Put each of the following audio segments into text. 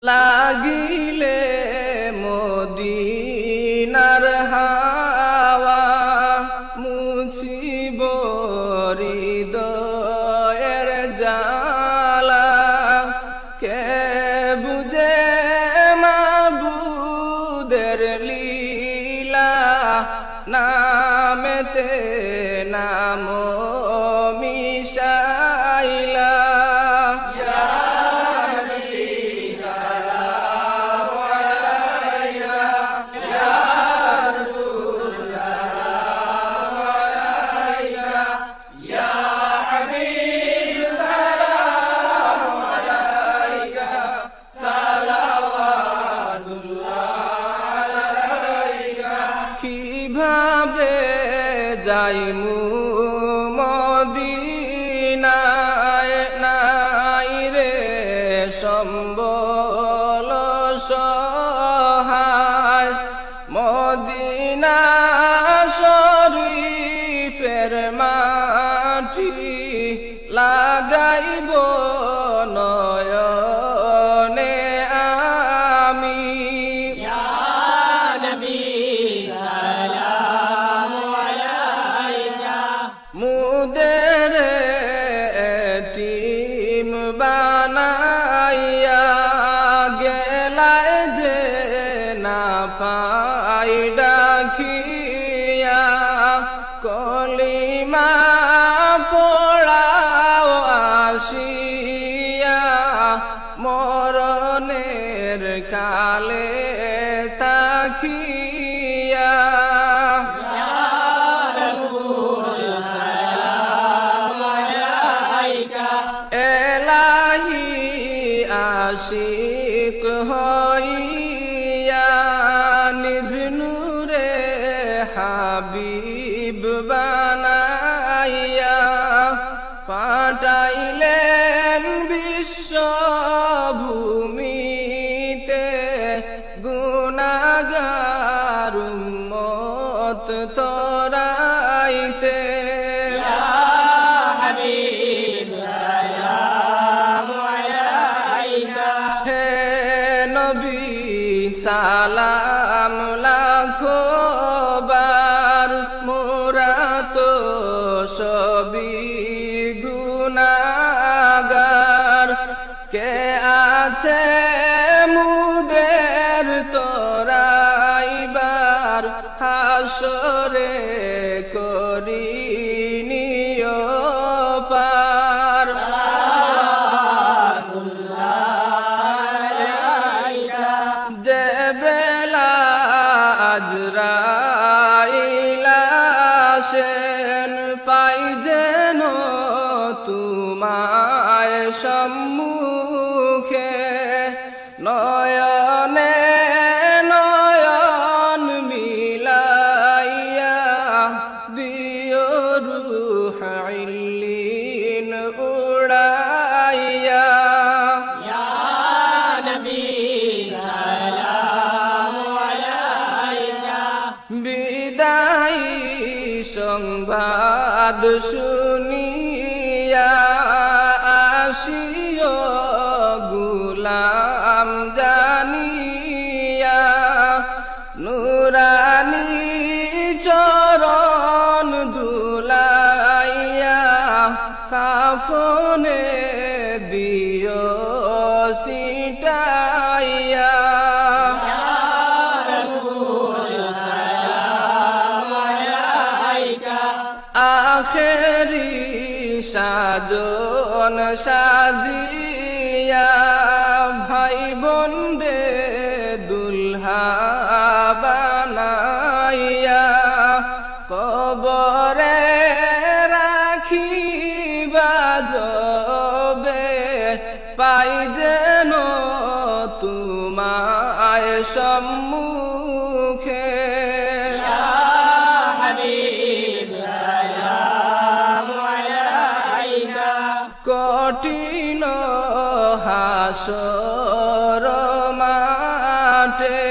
লাগিলে মদিনার হাওয়া মুছিব হৃদয়ের জালা। কে বুঝে মাবুদের লীলা, নামেতে নাম মিশাইলা। কিভাবে যাইমু মদিনায়, নাই রে সম্বল সহায়। মদিনা শরীফের মাটি লাগাইব নয়নে আমি। মুদের এতিম বানাইয়া গেলায় যে না পাই ডাকিয়া। কলিমা পড়াও আসিয়া, মরণের কালে তাকিয়া। এলাহি আশিক হইয়া নিজ নূরে হাবিব বানাইয়া। পাঠাইলেন বিশ্বভূমিতে গুনাহগার উম্মত তরাইতে। সালাম লাখো বার, মোরা তো সবই গুনাহগার। কে আছে মুদের তরাইবার, হাসরে করিনিও পার। যে বেলা আজরাইল আসেন, পাই যেন তোমায় সম্মুখে। নয়নে নয়ন মিলাইয়া দিও রূহ ইল্লিন উড়াইয়া। বিদায়ী সংবাদ শুনিয়া আসিও গুলাম জানিয়া। নুরানি চরণ দুলাইয়া, কাফনে দিও সিটাইয়া। আখেরি সাজন সাজিয়া, ভাই বন্দে দুলহা বানাইয়া। কবরে রাখিবা যবে, পাই যেন তোমায় সম্মুখে। কঠিন হাসর মাঠে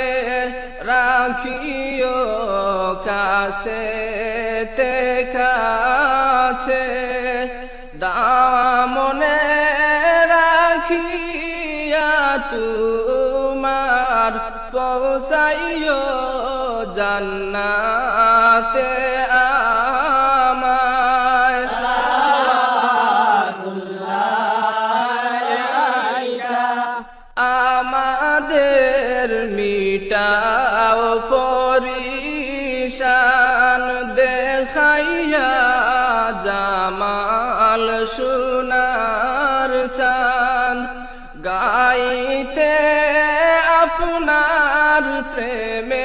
রাখিও কাছে তে কাছে। দামনে রাখিয়া तू আমার পৌঁছাইও জান্নাতে আমায় আমাদের মিটাও পরিশান দেখাইয়া জামাল সোনার চাঁদ গাইতে আপনার প্রেমে